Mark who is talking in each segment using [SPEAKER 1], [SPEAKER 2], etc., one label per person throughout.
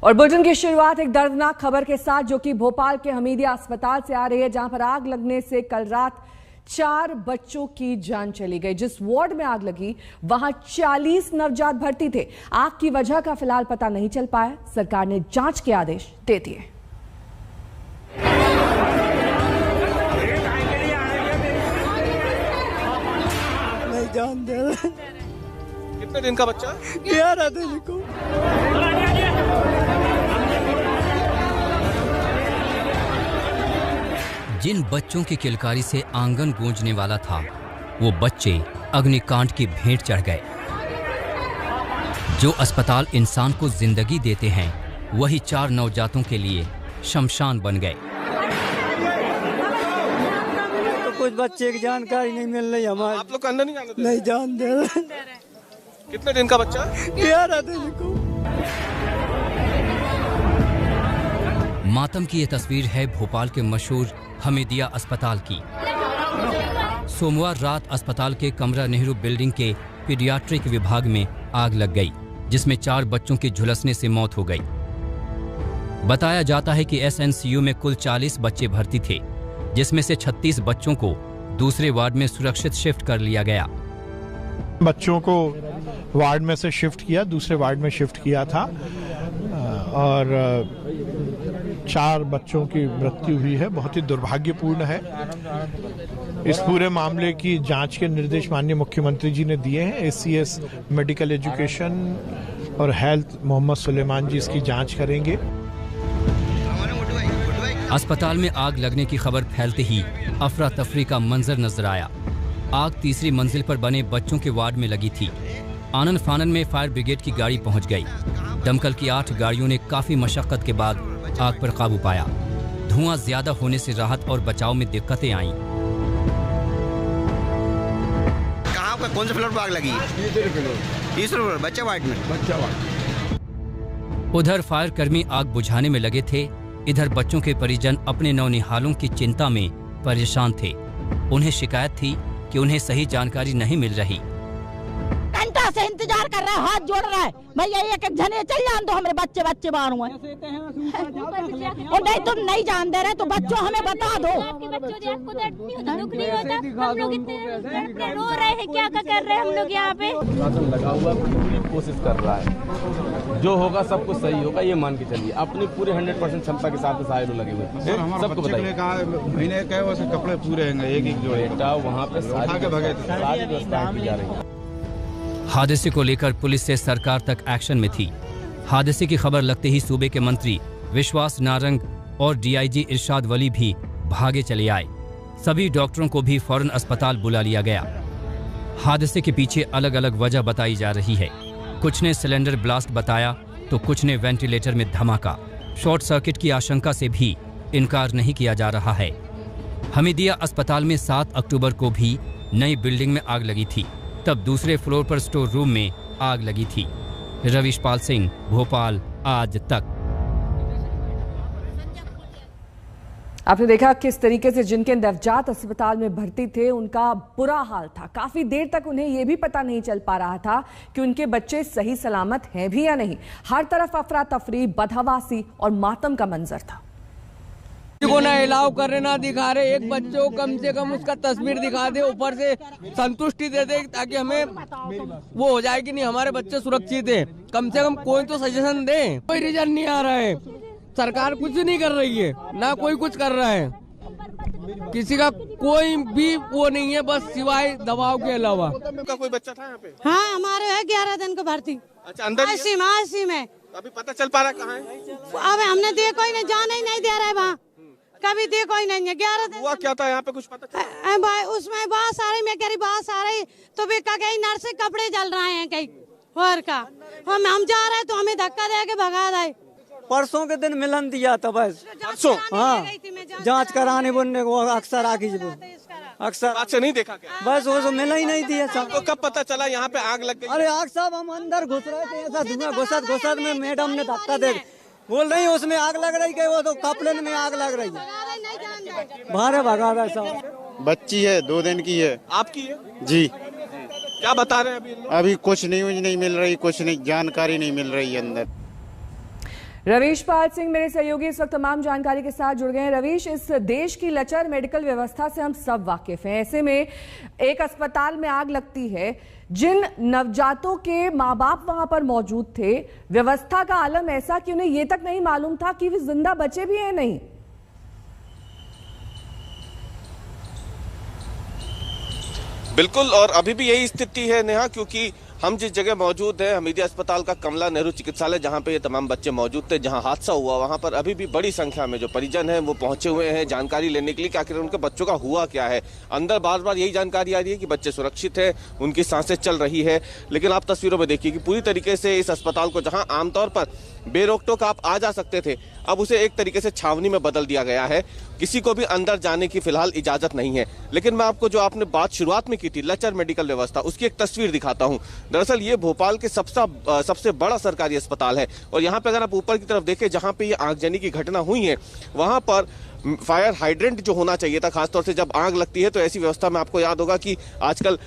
[SPEAKER 1] और बुलेटिन की शुरुआत एक दर्दनाक खबर के साथ, जो कि भोपाल के हमीदिया अस्पताल से आ रही है, जहां पर आग लगने से कल रात 4 बच्चों की जान चली गई। जिस वार्ड में आग लगी वहां 40 नवजात भर्ती थे। आग की वजह का फिलहाल पता नहीं चल पाया। सरकार ने जांच के आदेश दे दिए।
[SPEAKER 2] नहीं जान दे।
[SPEAKER 3] कितने दिन का बच्चा?
[SPEAKER 2] 11 दिन को।
[SPEAKER 4] जिन बच्चों की किलकारी से आंगन गूंजने वाला था, वो बच्चे अग्निकांड की भेंट चढ़ गए। जो अस्पताल इंसान को जिंदगी देते हैं, वही 4 नवजातों के लिए शमशान बन गए।
[SPEAKER 2] तो कुछ बच्चे की जानकारी नहीं मिल रही हमारे।
[SPEAKER 3] आप लोग अंदर नहीं जाने दे?
[SPEAKER 2] नहीं जान दे।
[SPEAKER 3] कितने दिन का बच्चा?
[SPEAKER 2] 11 दिन को।
[SPEAKER 4] मातम की ये तस्वीर है भोपाल के मशहूर हमीदिया अस्पताल की। सोमवार रात अस्पताल के कमरा नेहरू बिल्डिंग के पीडियाट्रिक विभाग में आग लग गई, जिसमें 4 बच्चों की झुलसने से मौत हो गई। बताया जाता है कि एसएनसीयू में कुल 40 बच्चे भर्ती थे, जिसमें से 36 बच्चों को दूसरे वार्ड में सुरक्षित शिफ्ट कर लिया गया।
[SPEAKER 5] बच्चों को वार्ड में से शिफ्ट किया, दूसरे वार्ड में शिफ्ट किया था और 4 बच्चों की मृत्यु हुई है। बहुत ही दुर्भाग्यपूर्ण है। इस पूरे मामले की जांच के निर्देश माननीय मुख्यमंत्री जी ने दिए हैं। एसीएस मेडिकल एजुकेशन और हेल्थ मोहम्मद सुलेमान जी इसकी जांच करेंगे।
[SPEAKER 4] अस्पताल में आग लगने की खबर फैलते ही अफरा तफरी का मंजर नजर आया। आग तीसरी मंजिल पर बने बच्चों के वार्ड में लगी थी। आनन फानन में फायर ब्रिगेड की गाड़ी पहुंच गई। दमकल की 8 गाड़ियों ने काफी मशक्कत के बाद आग पर काबू पाया। धुआं ज्यादा होने से राहत और बचाव में दिक्कतें आईं।
[SPEAKER 6] कहाँ पर कौन से फ्लोर पर आग लगी? तीसरे फ्लोर, बच्चा वार्ड में।
[SPEAKER 4] उधर फायर कर्मी आग बुझाने में लगे थे, इधर बच्चों के परिजन अपने नौनिहालों की चिंता में परेशान थे। उन्हें शिकायत थी कि उन्हें सही जानकारी नहीं मिल रही।
[SPEAKER 7] घंटा से इंतजार कर रहा है, हाथ जोड़ रहा है, भैया एक एक जने चल जान दो, हमारे बच्चे मारू हैं। और नहीं तुम नहीं जान दे रहे तो बच्चों हमें बता दो।
[SPEAKER 8] आपके बच्चों को दुख नहीं होता? हम लोग इतने रो रहे हैं, क्या कर रहे हैं हम लोग यहाँ पे?
[SPEAKER 9] प्रशासन लगा हुआ पूरी कोशिश कर रहा है, जो होगा सब कुछ सही होगा, ये मान के चलिए। अपनी पूरे 100% क्षमता के साथ सारे लोग लगे हुए हैं। सबको बताइए,
[SPEAKER 10] महीने के वैसे कपड़े पूरे हैं, एक जोड़े
[SPEAKER 9] वहाँ पे सारी व्यवस्था की जा रही है।
[SPEAKER 4] हादसे को लेकर पुलिस से सरकार तक एक्शन में थी। हादसे की खबर लगते ही सूबे के मंत्री विश्वास नारंग और डीआईजी इरशाद वली भी भागे चले आए। सभी डॉक्टरों को भी फौरन अस्पताल बुला लिया गया। हादसे के पीछे अलग अलग वजह बताई जा रही है। कुछ ने सिलेंडर ब्लास्ट बताया तो कुछ ने वेंटिलेटर में धमाका। शॉर्ट सर्किट की आशंका से भी इनकार नहीं किया जा रहा है। हमीदिया अस्पताल में 7 अक्टूबर को भी नई बिल्डिंग में आग लगी थी, तब दूसरे फ्लोर पर स्टोर रूम में आग लगी थी। रविशपाल सिंह, भोपाल, आज तक।
[SPEAKER 1] आपने देखा किस तरीके से जिनके नवजात अस्पताल में भर्ती थे उनका बुरा हाल था। काफी देर तक उन्हें यह भी पता नहीं चल पा रहा था कि उनके बच्चे सही सलामत हैं भी या नहीं। हर तरफ अफरा तफरी, बदहवासी और मातम का मंजर था।
[SPEAKER 11] को ना अलाउ कर रहे, ना दिखा रहे। एक बच्चे को कम से कम उसका तस्वीर दिखा दे, ऊपर से संतुष्टि दे दे, ताकि हमें वो हो जाए कि नहीं हमारे बच्चे सुरक्षित है। कम से कम कोई तो सजेशन दे। कोई रीजन नहीं आ रहा है, सरकार कुछ नहीं कर रही है, ना कोई कुछ कर रहा है। किसी का कोई भी वो नहीं है, बस सिवाय दबाव के अलावा।
[SPEAKER 3] कोई बच्चा था यहाँ पे?
[SPEAKER 7] हाँ, हमारे है 11 दिन को भर्ती।
[SPEAKER 3] अच्छा, अंदर
[SPEAKER 7] आसी में
[SPEAKER 3] अभी पता चल पा रहा कहाँ है?
[SPEAKER 7] अब हमने देखो ही नहीं, जाने ही नहीं दे रहा है वहाँ, कभी देखो ही नहीं है। 11 दिन
[SPEAKER 3] हुआ क्या था यहाँ पे, कुछ पता चला?
[SPEAKER 7] उसमें बहुत सारे, मैं कह रही बहुत सारे, तो भी कहीं नर्स के कपड़े जल रहे हैं कहीं और का। हम जा रहे हैं तो हमें धक्का दे के भगा दे।
[SPEAKER 2] परसों के दिन मिलन दिया था बस।
[SPEAKER 3] परसों?
[SPEAKER 2] हाँ, जांच कराने बोलने को अक्सर आगे अक्सर
[SPEAKER 3] अच्छा नहीं देखा क्या?
[SPEAKER 2] बस वो मिला ही नहीं दिया।
[SPEAKER 3] तो कब पता चला यहाँ पे आग लग गई?
[SPEAKER 2] अरे आग साहब, हम अंदर घुस रहे थे, ऐसा धुआं घुसत में मैडम ने धक्का दे बोल रही उसमें आग लग रही है, वो तो कपड़े में आग लग रही है। भारे भगा रहा साहब।
[SPEAKER 10] बच्ची है, 2 दिन की है।
[SPEAKER 3] आपकी है
[SPEAKER 10] जी।
[SPEAKER 3] क्या बता रहे हैं अभी?
[SPEAKER 10] अभी कुछ नहीं मिल रही, कुछ नहीं जानकारी नहीं मिल रही है अंदर।
[SPEAKER 1] रवीश पाल सिंह मेरे सहयोगी इस वक्त तमाम जानकारी के साथ जुड़ गए हैं। रवीश, इस देश की लचर मेडिकल व्यवस्था से हम सब वाकिफ हैं। ऐसे में एक अस्पताल में आग लगती है, जिन नवजातों के माँ बाप वहां पर मौजूद थे, व्यवस्था का आलम ऐसा कि उन्हें यह तक नहीं मालूम था कि वे जिंदा बचे भी हैं नहीं।
[SPEAKER 3] बिल्कुल, और अभी भी यही स्थिति है नेहा, क्योंकि हम जिस जगह मौजूद हैं हमीदिया अस्पताल का कमला नेहरू चिकित्सालय, जहां पे ये तमाम बच्चे मौजूद थे, जहां हादसा हुआ, वहां पर अभी भी बड़ी संख्या में जो परिजन हैं वो पहुंचे हुए हैं जानकारी लेने के लिए कि आखिर उनके बच्चों का हुआ क्या है। अंदर बार बार यही जानकारी आ रही है कि बच्चे सुरक्षित हैं, उनकी सांसें चल रही है, लेकिन आप तस्वीरों में देखिए कि पूरी तरीके से इस अस्पताल को, जहाँ आमतौर पर बेरोक-टोक आप आ जा सकते थे, अब उसे एक तरीके से छावनी में बदल दिया गया है। किसी को भी अंदर जाने की फिलहाल इजाजत नहीं है। लेकिन मैं आपको जो आपने बात शुरुआत में की थी लचर मेडिकल व्यवस्था, उसकी एक तस्वीर दिखाता हूं। दरअसल ये भोपाल के सबसे बड़ा सरकारी अस्पताल है, और यहाँ पे अगर आप ऊपर की तरफ देखें, जहाँ पे ये आगजनी की घटना हुई है, वहां पर फायर हाइड्रेंट जो होना चाहिए था, खासतौर से जब आग लगती है तो ऐसी व्यवस्था में आपको याद होगा कि आजकल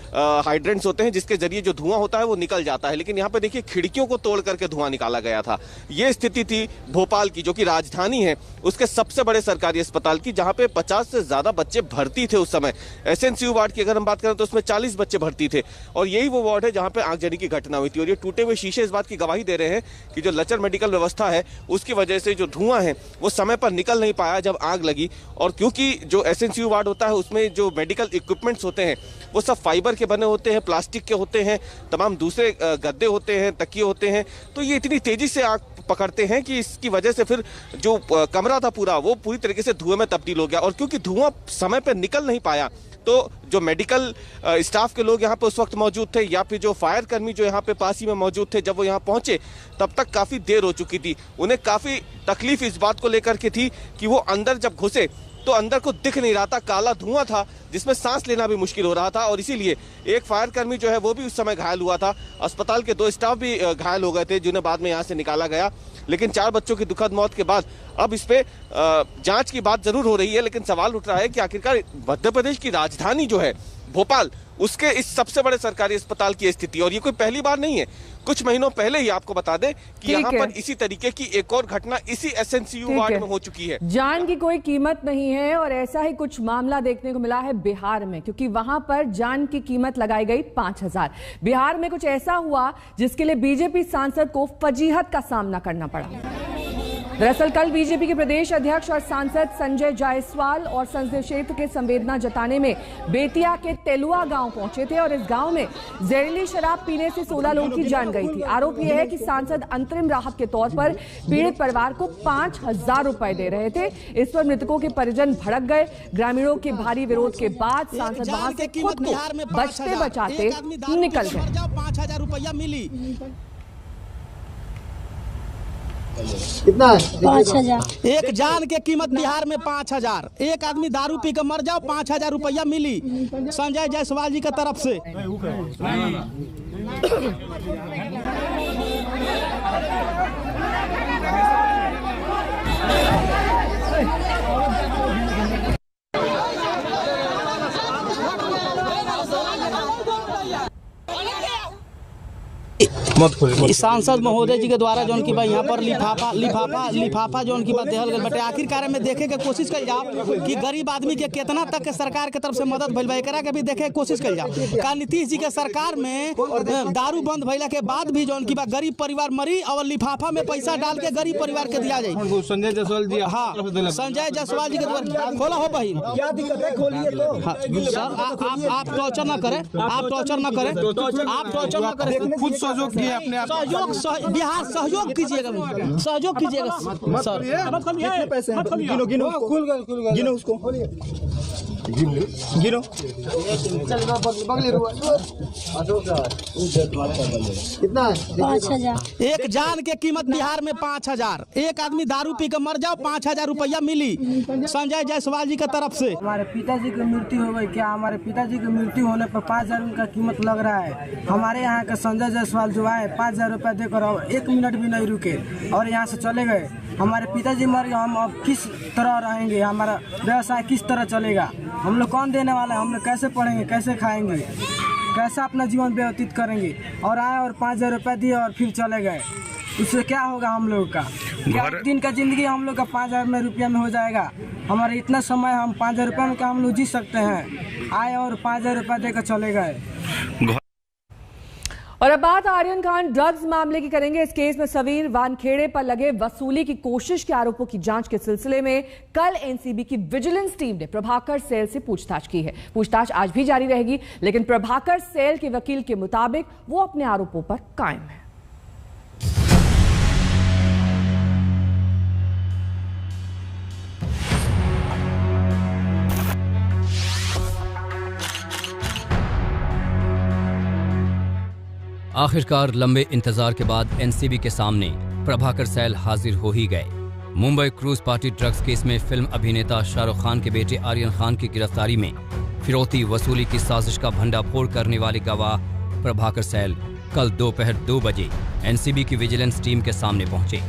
[SPEAKER 3] हाइड्रेंट्स होते हैं जिसके जरिए जो धुआं होता है वो निकल जाता है, लेकिन यहाँ पे देखिए खिड़कियों को तोड़ करके धुआं निकाला गया था। ये स्थिति थी भोपाल की, जो कि राजधानी है, उसके सबसे बड़े सरकारी अस्पताल की, जहाँ पे 50 से ज्यादा बच्चे भर्ती थे उस समय। एसएनसीयू वार्ड की अगर हम बात करें तो उसमें 40 बच्चे भर्ती थे, और यही वो वार्ड है जहाँ पे आगजनी की घटना हुई थी। और ये टूटे हुए शीशे इस बात की गवाही दे रहे हैं कि जो लचर मेडिकल व्यवस्था है उसकी वजह से जो धुआं है वो समय पर निकल नहीं पाया जब आग लगी। और क्योंकि जो एसएनसीयू वार्ड होता है उसमें जो मेडिकल इक्विपमेंट्स होते हैं वो सब फाइबर के बने होते हैं, प्लास्टिक के होते हैं, तमाम दूसरे गद्दे होते हैं, तकिए होते हैं, तो ये इतनी तेजी से आग पकड़ते हैं कि इसकी वजह से फिर जो कमरा था पूरा वो पूरी तरीके से धुएं में तब्दील हो गया। और क्योंकि धुआं समय पर निकल नहीं पाया तो जो मेडिकल स्टाफ के लोग यहाँ पे उस वक्त मौजूद थे, या फिर जो फायर कर्मी जो यहाँ पे पास ही में मौजूद थे, जब वो यहाँ पहुंचे तब तक काफी देर हो चुकी थी। उन्हें काफी तकलीफ इस बात को लेकर के थी कि वो अंदर जब घुसे तो अंदर को दिख नहीं रहा था, काला धुआं था जिसमें सांस लेना भी मुश्किल हो रहा था, और इसीलिए एक फायर कर्मी जो है वो भी उस समय घायल हुआ था। अस्पताल के 2 स्टाफ भी घायल हो गए थे, जिन्हें बाद में यहाँ से निकाला गया। लेकिन 4 बच्चों की दुखद मौत के बाद अब इस पे जांच की बात जरूर हो रही है, लेकिन सवाल उठ रहा है कि आखिरकार मध्य प्रदेश की राजधानी जो है भोपाल, उसके इस सबसे बड़े सरकारी अस्पताल की स्थिति, और ये कोई पहली बार नहीं है। कुछ महीनों पहले ही आपको बता दें कि यहाँ पर इसी तरीके की एक और घटना इसी एसएनसीयू वार्ड में हो चुकी है।
[SPEAKER 1] जान की कोई कीमत नहीं है, और ऐसा ही कुछ मामला देखने को मिला है बिहार में, क्योंकि वहां पर जान की कीमत लगाई गई 5000। बिहार में कुछ ऐसा हुआ जिसके लिए बीजेपी सांसद को फजीहत का सामना करना पड़ा। दरअसल कल बीजेपी के प्रदेश अध्यक्ष और सांसद संजय जायसवाल और संसदीय क्षेत्र के संवेदना जताने में बेतिया के तेलुआ गांव पहुंचे थे, और इस गांव में जहरीली शराब पीने से 16 लोगों की जान गई थी। आरोप यह है कि सांसद अंतरिम राहत के तौर पर पीड़ित परिवार को 5000 रुपए दे रहे थे। इस पर मृतकों के परिजन भड़क गए। ग्रामीणों के भारी विरोध के बाद सांसद वहां से खुद को बचते बचाते निकल गए।
[SPEAKER 12] 5000 रुपया मिली।
[SPEAKER 13] कितना? 5000।
[SPEAKER 12] एक जान के कीमत बिहार में 5000। एक आदमी दारू पी कर मर जाओ, 5000 रुपया मिली संजय जायसवाल जी की तरफ से। सांसद महोदय जी के द्वारा जो उनकी यहाँ पर लिफाफा जो उनकी बात देहल गई बटे। आखिरकार में देखे के कोशिश कर जाओ कि गरीब आदमी के कितना तक के सरकार के तरफ से मदद भइल बा, एकरा के भी देखे के कोशिश कर जाओ। का नीतीश जी के सरकार में दारू बंद भइला के बाद भी जो उनकी बात गरीब परिवार मरी, और लिफाफा में पैसा डाल के गरीब परिवार के दिया जाए।
[SPEAKER 9] संजय जायसवाल जी,
[SPEAKER 12] हाँ संजय जायसवाल जी के द्वारा खोला हो बहिन।
[SPEAKER 13] क्या दिक्कत है? खोलिए तो।
[SPEAKER 12] सर आप टॉर्चर न करें, आप टॉर्चर न करें, आप टॉर्चर न करें।
[SPEAKER 9] खुद सहयोग किए अपने आप।
[SPEAKER 12] बिहार सहयोग कीजिएगा, सहयोग कीजिएगा सर।
[SPEAKER 13] कितने पैसे हैं? गिनो गिनो गिनो उसको गिनो। कितना?
[SPEAKER 12] 5000। एक जान के कीमत बिहार में 5000। एक आदमी दारू पी कर मर जाओ, 5000 रुपया मिली संजय जायसवाल जी की तरफ से।
[SPEAKER 14] हमारे पिताजी की मृत्यु हो गई। क्या हमारे पिताजी की मृत्यु होने पर 5000 उनका कीमत लग रहा है। हमारे यहाँ का संजय जायसवाल जो आए 5000 रुपया देकर और 1 मिनट भी नहीं रुके और यहाँ से चले गए। हमारे पिताजी मर गए, हम अब किस तरह रहेंगे? हमारा व्यवसाय किस तरह चलेगा? हम लोग कौन देने वाला है? हम लोग कैसे पढ़ेंगे, कैसे खाएंगे, कैसे अपना जीवन व्यतीत करेंगे? और आए और 5000 रुपया दिए और फिर चले गए। उससे क्या होगा हम लोग का? क्या दिन का जिंदगी हम लोग का 5,000 रुपया में हो जाएगा? हमारे इतना समय हम 5,000 रुपया में क्या हम लोग जी सकते हैं? आए और 5,000 रुपया देकर चले गए।
[SPEAKER 1] और अब बात आर्यन खान ड्रग्स मामले की करेंगे। इस केस में समीर वानखेड़े पर लगे वसूली की कोशिश के आरोपों की जांच के सिलसिले में कल एनसीबी की विजिलेंस टीम ने प्रभाकर सेल से पूछताछ की है। पूछताछ आज भी जारी रहेगी, लेकिन प्रभाकर सेल के वकील के मुताबिक वो अपने आरोपों पर कायम है।
[SPEAKER 4] आखिरकार लंबे इंतजार के बाद एनसीबी के सामने प्रभाकर सैल हाजिर हो ही गए। Mumbai cruise party drugs case में फिल्म अभिनेता शाहरुख खान के बेटे आर्यन खान की गिरफ्तारी में फिरौती वसूली की साजिश का भंडाफोड़ करने वाले गवाह प्रभाकर सैल कल दोपहर 2 बजे एनसीबी की विजिलेंस टीम के सामने पहुंचे।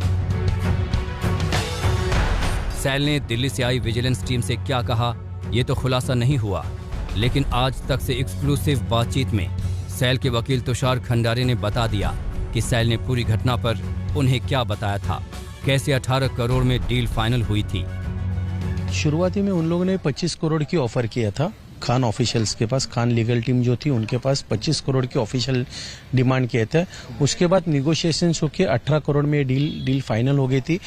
[SPEAKER 4] सैल ने दिल्ली से आई विजिलेंस टीम से क्या कहा, ये तो खुलासा नहीं हुआ, लेकिन आज तक से एक्सक्लूसिव बातचीत में सैल के वकील तुषार खंडारे ने बता दिया कि सैल ने पूरी घटना पर उन्हें क्या बताया था, कैसे 18 करोड़ में डील फाइनल हुई थी।
[SPEAKER 15] शुरुआती में उन लोगों ने 25 करोड़ की ऑफर किया था खान ऑफिशियल्स के पास, खान लीगल टीम जो थी उनके पास 25 करोड़ की ऑफिशियल डिमांड किए थे। उसके बाद निगोशिएशंस होके 18 करोड़ में डील फाइनल हो गई थी।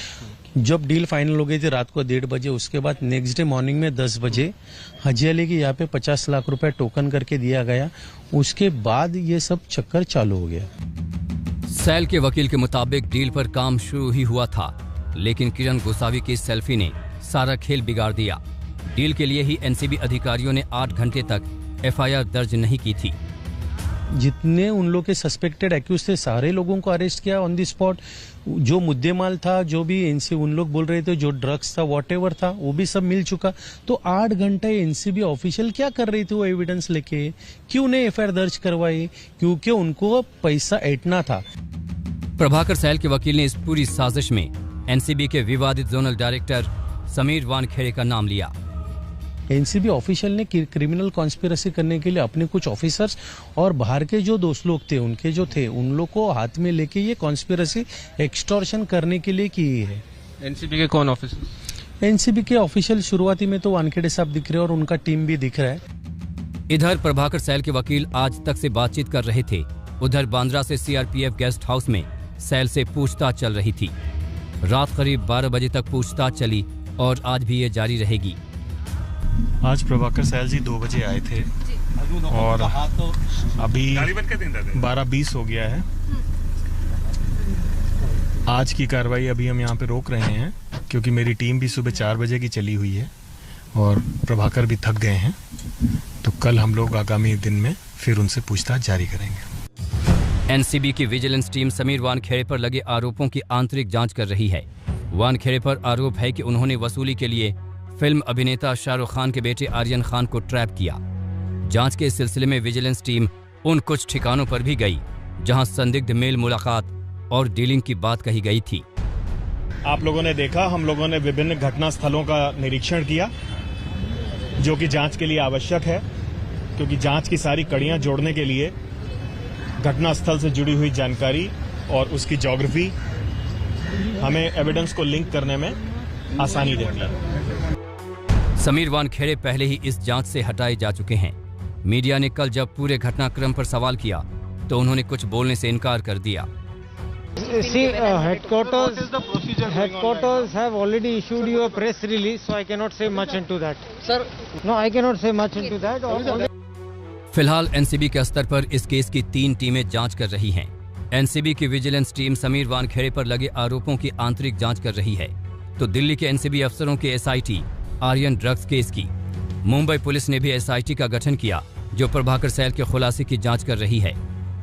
[SPEAKER 15] जब डील फाइनल हो गई थी रात को 1:30 बजे, उसके बाद नेक्स्ट डे मॉर्निंग में 10 बजे हाजी अली के यहाँ पे 50 लाख रुपए टोकन करके दिया गया। उसके बाद ये सब चक्कर चालू हो गया।
[SPEAKER 4] सैल के वकील के मुताबिक डील पर काम शुरू ही हुआ था, लेकिन किरण गोसावी की सेल्फी ने सारा खेल बिगाड़ दिया। डील के लिए ही एनसीबी अधिकारियों ने 8 घंटे तक एफआईआर दर्ज नहीं की थी।
[SPEAKER 15] जितने उन लोग के सस्पेक्टेड एक्यूज थे सारे लोगों को अरेस्ट किया ऑन द स्पॉट। जो मुद्देमाल था, जो भी एनसी उन लोग बोल रहे थे, जो ड्रग्स था, व्हाटएवर था, वो भी सब मिल चुका। तो 8 घंटे एनसीबी ऑफिशियल क्या कर रही थी वो एविडेंस लेके? क्यों नहीं एफआईआर दर्ज करवाई? क्योंकि उनको पैसा ऐंठना था।
[SPEAKER 4] प्रभाकर सैल के वकील ने इस पूरी साजिश में एनसीबी के विवादित जोनल डायरेक्टर समीर वानखेड़े का नाम लिया।
[SPEAKER 15] एनसीबी ऑफिशियल ने क्रिमिनल कॉन्स्पिरेसी करने के लिए अपने कुछ ऑफिसर्स और बाहर के जो दोस्त लोग थे उनके जो थे उन लोग को हाथ में लेके ये कॉन्स्पिरेसी एक्सटॉर्शन करने के लिए की है।
[SPEAKER 9] एनसीबी के कौन ऑफिसर?
[SPEAKER 15] एनसीबी के ऑफिशियल शुरुआती में तो वानखेड़े साहब दिख रहे हैं और उनका टीम भी दिख रहा है।
[SPEAKER 4] इधर प्रभाकर सैल के वकील आज तक से बातचीत कर रहे थे, उधर बांद्रा से सीआरपीएफ गेस्ट हाउस में सैल से पूछताछ चल रही थी। रात करीब 12 बजे तक पूछताछ चली और आज भी ये जारी रहेगी।
[SPEAKER 16] आज प्रभाकर सैल जी 2 बजे आए थे और अभी 12:20 हो गया है। आज की कार्रवाई अभी हम यहाँ पे रोक रहे हैं क्योंकि मेरी टीम भी सुबह 4 बजे की चली हुई है और प्रभाकर भी थक गए हैं। तो कल हम लोग आगामी दिन में फिर उनसे पूछताछ जारी करेंगे।
[SPEAKER 4] एनसीबी की विजिलेंस टीम समीर वानखेड़े पर लगे आरोपों की आंतरिक जांच कर रही है। वानखेड़े पर आरोप है कि उन्होंने वसूली के लिए फिल्म अभिनेता शाहरुख खान के बेटे आर्यन खान को ट्रैप किया। जांच के सिलसिले में विजिलेंस टीम उन कुछ ठिकानों पर भी गई जहां संदिग्ध मेल मुलाकात और डीलिंग की बात कही गई थी।
[SPEAKER 16] आप लोगों ने देखा, हम लोगों ने विभिन्न घटना स्थलों का निरीक्षण किया जो कि जांच के लिए आवश्यक है, क्योंकि जांच की सारी कड़ियां जोड़ने के लिए घटना स्थल से जुड़ी हुई जानकारी और उसकी ज्योग्राफी हमें एविडेंस को लिंक करने में आसानी देती है।
[SPEAKER 4] समीर वानखेड़े पहले ही इस जांच से हटाए जा चुके हैं। मीडिया ने कल जब पूरे घटनाक्रम पर सवाल किया तो उन्होंने कुछ बोलने से इनकार कर दिया।
[SPEAKER 17] See, headquarters have already issued you a press release, so I cannot say much into that. Sir, no, I cannot say much into that.
[SPEAKER 4] फिलहाल एनसीबी के स्तर पर इस केस की 3 टीमें जांच कर रही हैं। एनसीबी की विजिलेंस टीम समीर वानखेड़े पर लगे आरोपों की आंतरिक जांच कर रही है, तो दिल्ली के एनसीबी अफसरों के एसआईटी आर्यन ड्रग्स केस की। मुंबई पुलिस ने भी एसआईटी का गठन किया जो प्रभाकर सैल के खुलासे की जांच कर रही है।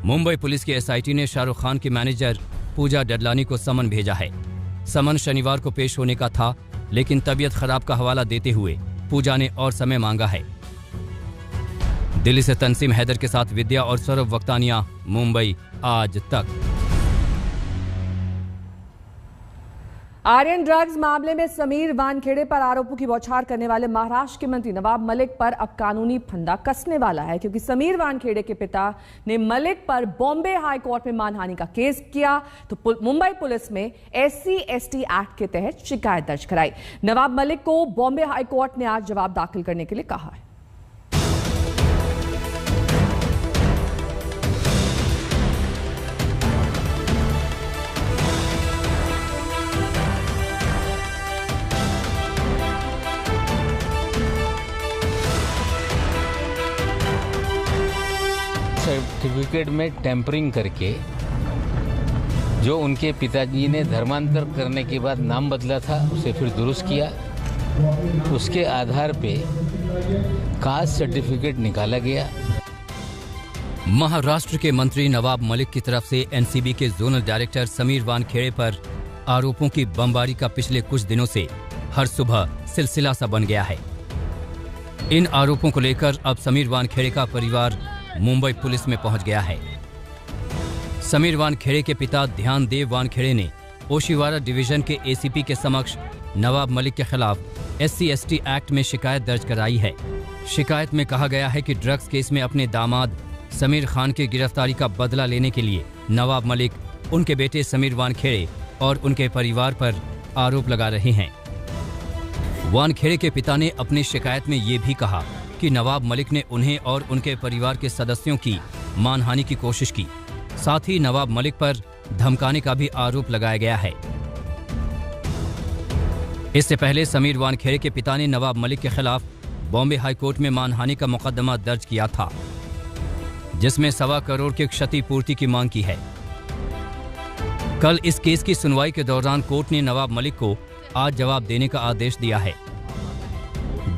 [SPEAKER 4] मुंबई पुलिस की एसआईटी ने शाहरुख खान की मैनेजर पूजा डडलानी को समन भेजा है। समन शनिवार को पेश होने का था, लेकिन तबीयत खराब का हवाला देते हुए पूजा ने और समय मांगा है। दिल्ली से तंसीम हैदर के साथ विद्या और सौरभ वक्तानिया, मुंबई आज तक।
[SPEAKER 1] आर्यन ड्रग्स मामले में समीर वानखेड़े पर आरोपों की बौछार करने वाले महाराष्ट्र के मंत्री नवाब मलिक पर अब कानूनी फंदा कसने वाला है, क्योंकि समीर वानखेड़े के पिता ने मलिक पर बॉम्बे हाई कोर्ट में मानहानि का केस किया तो मुंबई पुलिस में SC/ST एक्ट के तहत शिकायत दर्ज कराई। नवाब मलिक को बॉम्बे हाई कोर्ट ने आज जवाब दाखिल करने के लिए कहा है।
[SPEAKER 18] सर्टिफिकेट में टेम्परिंग करके जो उनके पिताजी ने धर्मांतर करने के बाद नाम बदला था उसे फिर दुरुस्त किया, उसके आधार पे कास्ट सर्टिफिकेट निकाला गया।
[SPEAKER 4] महाराष्ट्र के मंत्री नवाब मलिक की तरफ से एनसीबी के जोनल डायरेक्टर समीर वानखेड़े पर आरोपों की बमबारी का पिछले कुछ दिनों से हर सुबह सिलसिला सा बन गया है। इन आरोपों को लेकर अब समीर वानखेड़े का परिवार मुंबई पुलिस में पहुंच गया है। समीर वानखेड़े के पिता ध्यानदेव वानखेड़े ने ओशिवारा डिवीजन के ACP के समक्ष नवाब मलिक के खिलाफ SC/ST एक्ट में शिकायत दर्ज कराई है। शिकायत में कहा गया है कि ड्रग्स केस में अपने दामाद समीर खान की गिरफ्तारी का बदला लेने के लिए नवाब मलिक उनके बेटे समीर वानखेड़े और उनके परिवार पर आरोप लगा रहे हैं। वानखेड़े के पिता ने अपनी शिकायत में ये भी कहा कि नवाब मलिक ने उन्हें और उनके परिवार के सदस्यों की मानहानि की कोशिश की। साथ ही नवाब मलिक पर धमकाने का भी आरोप लगाया गया है। इससे पहले समीर वानखेड़े के पिता ने नवाब मलिक के खिलाफ बॉम्बे हाई कोर्ट में मानहानि का मुकदमा दर्ज किया था, जिसमें 1.25 करोड़ की क्षतिपूर्ति की मांग की है। कल इस केस की सुनवाई के दौरान कोर्ट ने नवाब मलिक को आज जवाब देने का आदेश दिया है।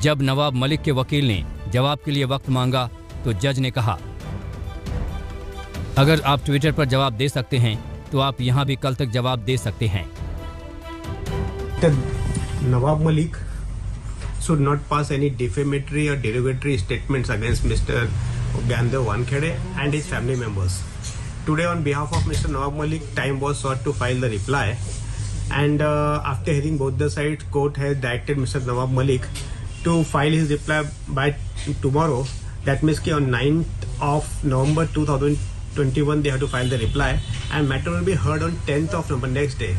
[SPEAKER 4] जब नवाब मलिक के वकील ने जवाब के लिए वक्त मांगा तो जज ने कहा, अगर आप ट्विटर पर जवाब दे सकते हैं तो आप यहां भी कल तक जवाब दे सकते हैं।
[SPEAKER 19] Nawab Malik should not pass any defamatory or derogatory statements against Mr. Gnanadev Wankhede and his family members. Today, on behalf of Mr. Nawab Malik, time was sought to file the reply, and after hearing both the sides, court has directed Mr. Nawab Malik to file his reply by tomorrow. That means कि on 9th of November 2021 they have to file the reply, and matter will be heard on 10th of November next day.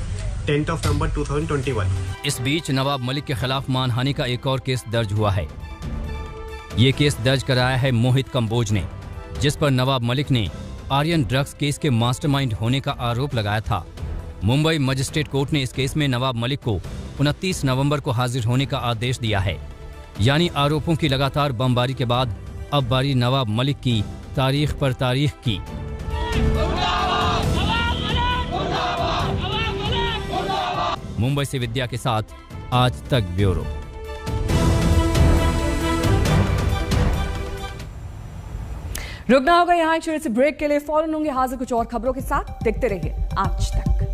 [SPEAKER 19] 10th of November 2021.
[SPEAKER 4] इस बीच नवाब मलिक के खिलाफ मानहानि का एक और case दर्ज हुआ है। ये केस दर्ज कराया है मोहित कंबोज ने, जिस पर नवाब मलिक ने आर्यन ड्रग्स केस के मास्टरमाइंड होने का आरोप लगाया था। मुंबई मजिस्ट्रेट कोर्ट ने इस केस में नवाब मलिक को 29 नवंबर को हाजिर होने का आदेश दिया है। यानी आरोपों की लगातार बमबारी के बाद अब बारी नवाब मलिक की तारीख पर तारीख की। मुंबई से विद्या के साथ आज तक ब्यूरो।
[SPEAKER 1] रुकना होगा यहाँ एक छोटे से ब्रेक के लिए। फौरन होंगे हाजिर कुछ और खबरों के साथ। देखते रहिए आज तक।